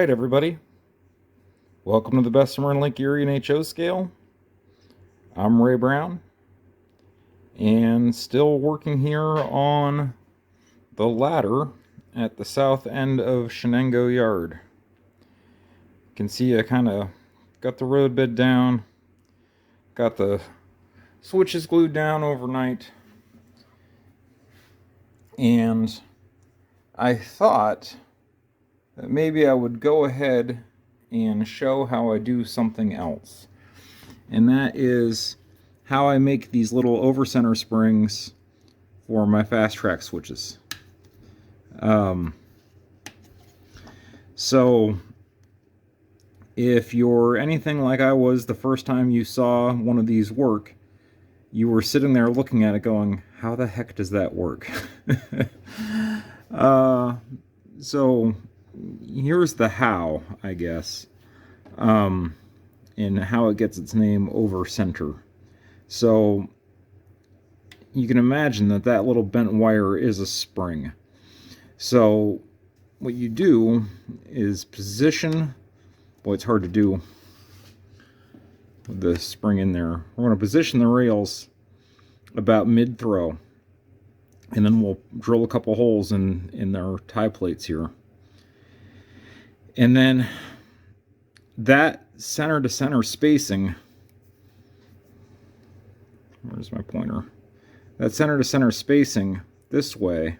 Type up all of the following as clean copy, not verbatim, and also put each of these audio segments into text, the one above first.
right, everybody. Welcome to the Bessemer and Lake Erie and HO scale. I'm Ray Brown, and still working here on the ladder at the south end of Shenango Yard. You can see I kind of got the road bed down, got the switches glued down overnight, and I thought that maybe I would go ahead and show how I do something else. And that is how I make these little over-center springs for my fast track switches. So if you're anything like I was the first time you saw one of these work, you were sitting there looking at it going, how the heck does that work? So here's the how, I guess, and how it gets its name over center. So you can imagine that that little bent wire is a spring. So what you do is position, boy, it's hard to do with the spring in there. We're going to position the rails about mid-throw, and then we'll drill a couple holes in our tie plates here. And then that center to center spacing, where's my pointer? That center to center spacing this way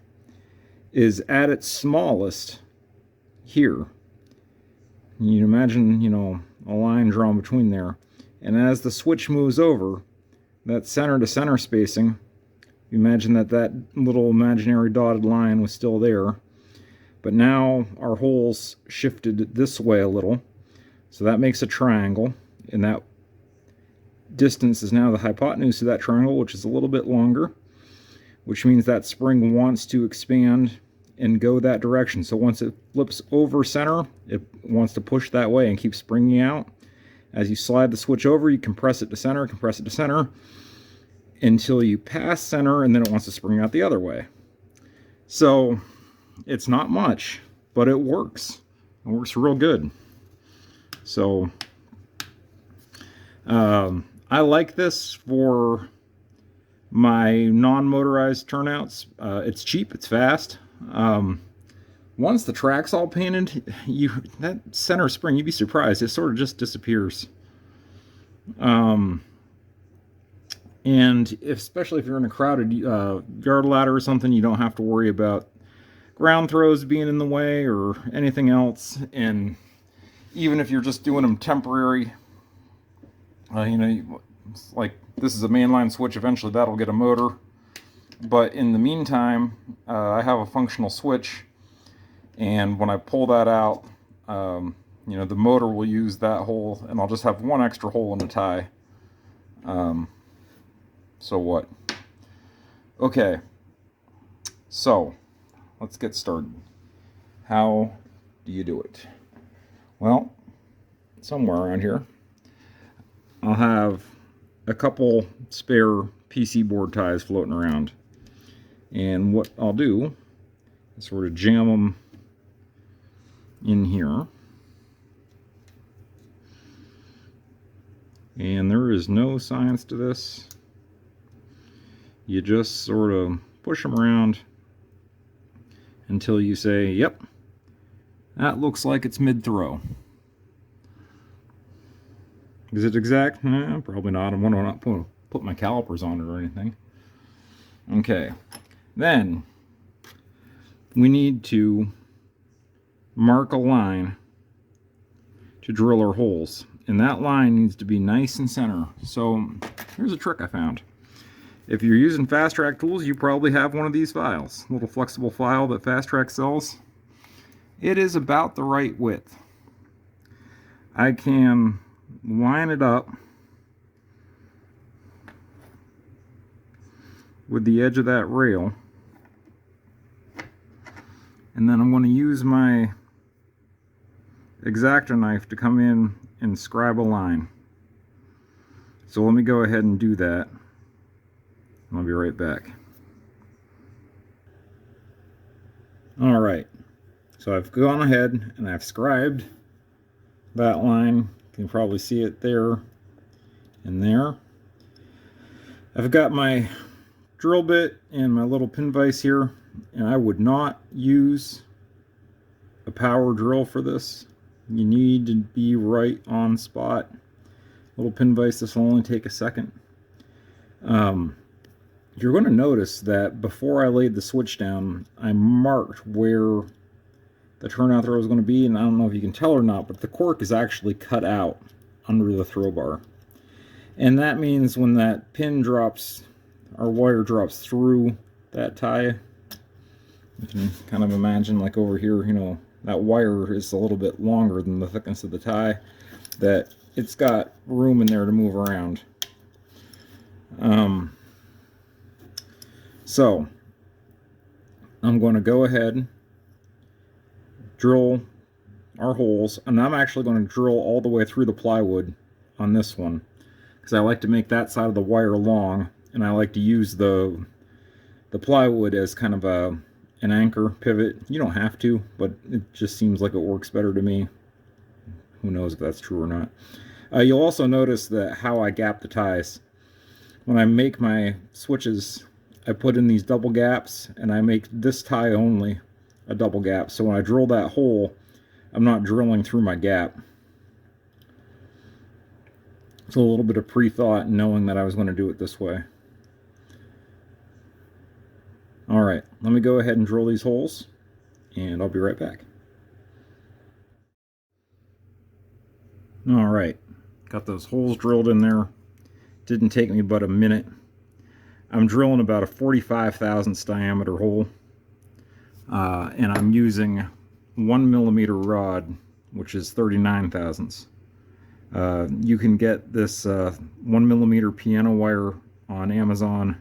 is at its smallest here. You imagine, a line drawn between there. And as the switch moves over, that center to center spacing, you imagine that little imaginary dotted line was still there. But now our holes shifted this way a little. So that makes a triangle. And that distance is now the hypotenuse of that triangle, which is a little bit longer, which means that spring wants to expand and go that direction. So once it flips over center, it wants to push that way and keep springing out. As you slide the switch over, you compress it to center, until you pass center, and then it wants to spring out the other way. So it's not much, but it works. It works real good. So I like this for my non-motorized turnouts. It's cheap, it's fast. Once the track's all painted, that center spring, you'd be surprised, it sort of just disappears. And especially if you're in a crowded yard ladder or something, you don't have to worry about ground throws being in the way or anything else. And even if you're just doing them temporary, like this is a mainline switch, eventually that'll get a motor. But in the meantime, I have a functional switch, and when I pull that out, the motor will use that hole, and I'll just have one extra hole in the tie. So what? Okay, so let's get started. How do you do it? Well, somewhere around here, I'll have a couple spare PC board ties floating around. And what I'll do is sort of jam them in here. And there is no science to this. You just sort of push them around until you say, yep, that looks like it's mid-throw. Is it exact? Probably not. I want to not put my calipers on it or anything. Okay. Then we need to mark a line to drill our holes. And that line needs to be nice and center. So here's a trick I found. If you're using Fast Track tools, you probably have one of these files. A little flexible file that Fast Track sells. It is about the right width. I can line it up with the edge of that rail, and then I'm going to use my X-Acto knife to come in and scribe a line. So let me go ahead and do that. I'll be right back. Alright, So I've gone ahead and I've scribed that line. You can probably see it there and there. I've got my drill bit and my little pin vise here, and I would not use a power drill for this. You need to be right on spot. Little pin vise, this will only take a second. You're going to notice that before I laid the switch down, I marked where the turnout throw is going to be, and I don't know if you can tell or not, but the cork is actually cut out under the throw bar. And that means when that pin drops, our wire drops through that tie, you can kind of imagine, like over here, you know, that wire is a little bit longer than the thickness of the tie, that it's got room in there to move around. So I'm going to go ahead, drill our holes, and I'm actually going to drill all the way through the plywood on this one, because I like to make that side of the wire long, and I like to use the plywood as kind of an anchor pivot. You don't have to, but it just seems like it works better to me. Who knows if that's true or not. You'll also notice that how I gap the ties. When I make my switches, I put in these double gaps, and I make this tie only a double gap. So when I drill that hole, I'm not drilling through my gap. It's a little bit of pre-thought knowing that I was going to do it this way. Alright, let me go ahead and drill these holes, and I'll be right back. Alright, got those holes drilled in there. Didn't take me but a minute. I'm drilling about a 45 thousandths diameter hole, and I'm using 1mm rod, which is 39 thousandths. You can get this 1mm piano wire on Amazon.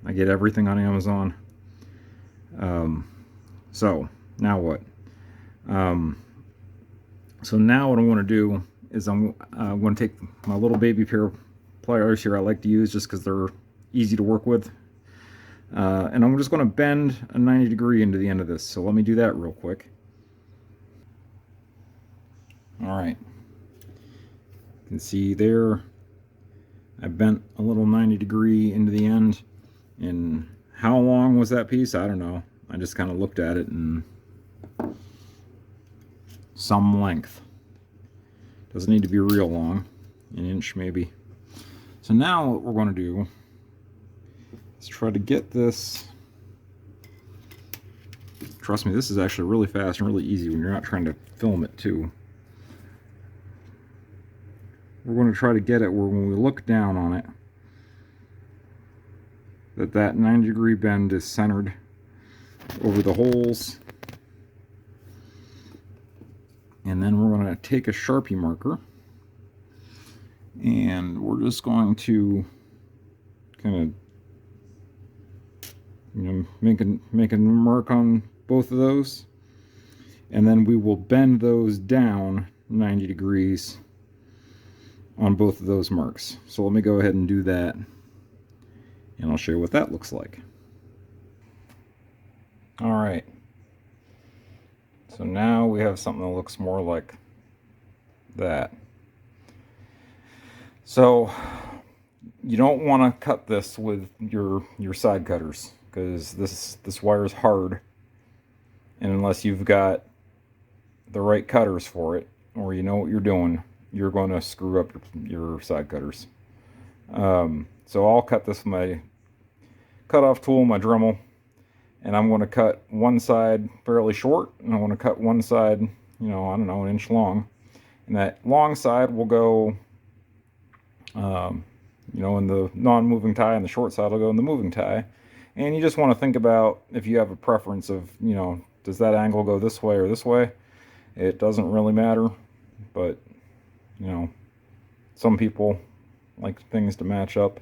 I get everything on Amazon. So now what? So now what I want to do is I'm going to take my little baby pair of pliers here I like to use just because they're easy to work with. And I'm just going to bend a 90-degree into the end of this. So let me do that real quick. Alright. You can see there I bent a little 90-degree into the end. And how long was that piece? I don't know. I just kind of looked at it and some length. Doesn't need to be real long. An inch maybe. So now what we're going to do is try to get this. Trust me, this is actually really fast and really easy when you're not trying to film it too. We're going to try to get it where when we look down on it, that 90-degree bend is centered over the holes. And then we're going to take a Sharpie marker, and we're just going to kind of, you know, make a mark on both of those, and then we will bend those down 90 degrees on both of those marks. So let me go ahead and do that, and I'll show you what that looks like. All right. So now we have something that looks more like that. So you don't want to cut this with your side cutters, because this wire is hard, and unless you've got the right cutters for it, or you know what you're doing, you're going to screw up your side cutters. So I'll cut this with my cutoff tool, my Dremel, and I'm going to cut one side fairly short, and I want to cut one side, you know, I don't know, an inch long, and that long side will go, you know, in the non-moving tie, and the short side will go in the moving tie. And you just want to think about if you have a preference of, you know, does that angle go this way or this way? It doesn't really matter, but, you know, some people like things to match up.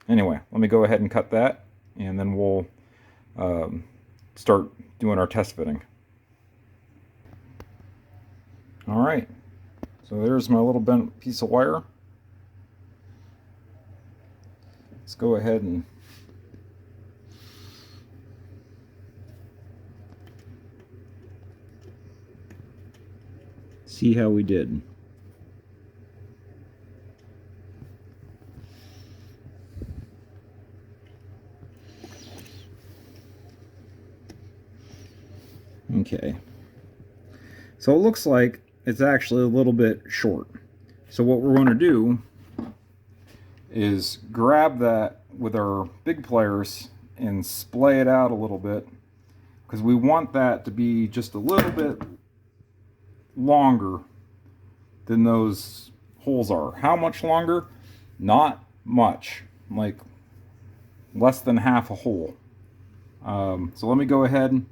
Anyway, let me go ahead and cut that, and then we'll start doing our test fitting. All right, so there's my little bent piece of wire. Let's go ahead and see how we did. Okay. So it looks like it's actually a little bit short. So what we're going to do is grab that with our big pliers and splay it out a little bit, because we want that to be just a little bit longer than those holes are. How much longer? Not much, like less than half a hole. So let me go ahead and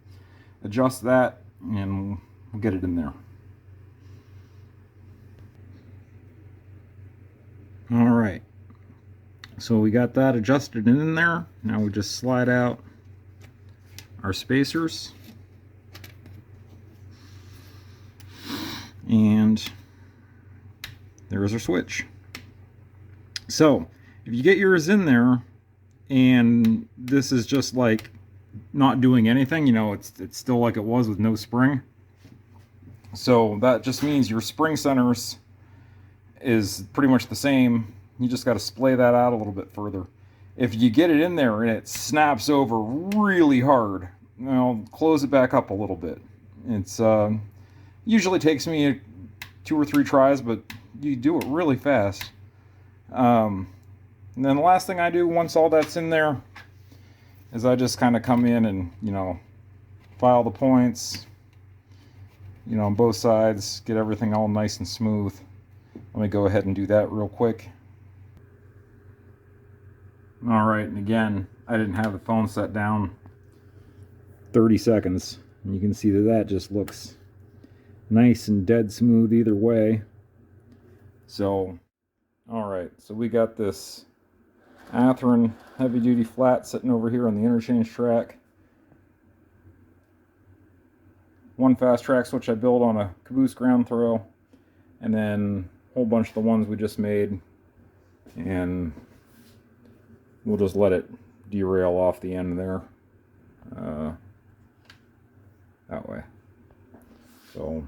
adjust that and we'll get it in there. All right, so we got that adjusted in there. Now we just slide out our spacers, and there's our switch. So if you get yours in there and this is just like not doing anything, you know, it's still like it was with no spring. So that just means your spring centers is pretty much the same. You just got to splay that out a little bit further. If you get it in there and it snaps over really hard, well, close it back up a little bit. It's usually takes me 2 or 3 tries, but you do it really fast. And then the last thing I do once all that's in there is I just kind of come in and, you know, file the points, you know, on both sides, get everything all nice and smooth. Let me go ahead and do that real quick. All right, and again, I didn't have the phone set down 30 seconds. And you can see that that just looks nice and dead smooth either way. So, all right, so we got this Athearn heavy duty flat sitting over here on the interchange track. One fast track switch I built on a caboose ground throw, and then a whole bunch of the ones we just made, and we'll just let it derail off the end there, that way. So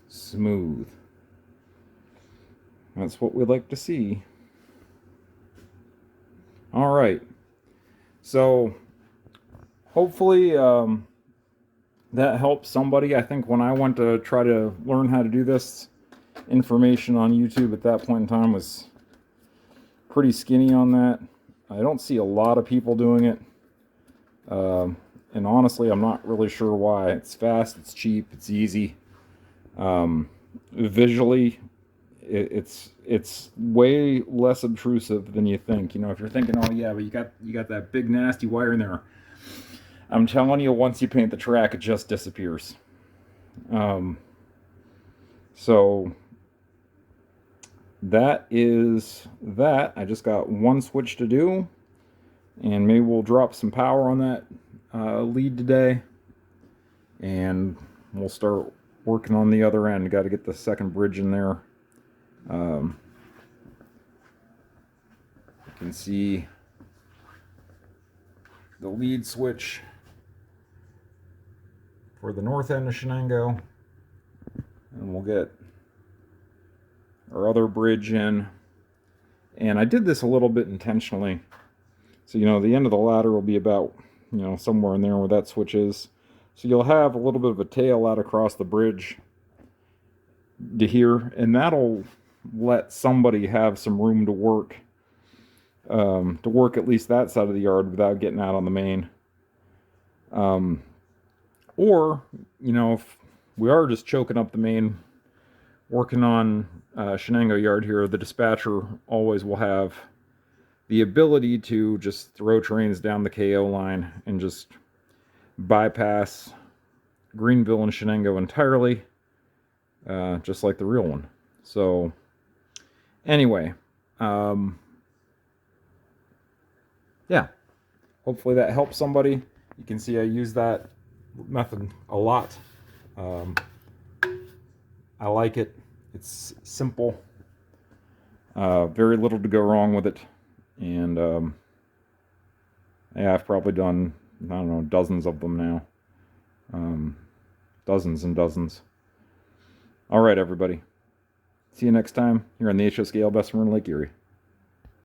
smooth. That's what we like to see. All right. So hopefully that helps somebody. I think when I went to try to learn how to do this, information on YouTube at that point in time was pretty skinny on that. I don't see a lot of people doing it. And honestly, I'm not really sure why. It's fast, it's cheap, it's easy. Visually, it's way less obtrusive than you think. You know, if you're thinking, oh yeah, but you got that big nasty wire in there. I'm telling you, once you paint the track, it just disappears. So that is that. I just got one switch to do, and maybe we'll drop some power on that lead today, and we'll start working on the other end. Got to get the second bridge in there. You can see the lead switch for the north end of Shenango, and we'll get our other bridge in. And I did this a little bit intentionally, so you know the end of the ladder will be about, you know, somewhere in there where that switch is, so you'll have a little bit of a tail out across the bridge to here, and that'll let somebody have some room to work at least that side of the yard without getting out on the main. Or, you know, if we are just choking up the main, working on Shenango yard here, the dispatcher always will have the ability to just throw trains down the KO line and just bypass Greenville and Shenango entirely, just like the real one. So anyway, yeah, hopefully that helps somebody. You can see I use that method a lot. I like it. It's simple, very little to go wrong with it, and yeah, I've probably done I don't know, dozens of them now. Dozens and dozens. All right, everybody. See you next time here on the HO Scale Bessemer Lake Erie.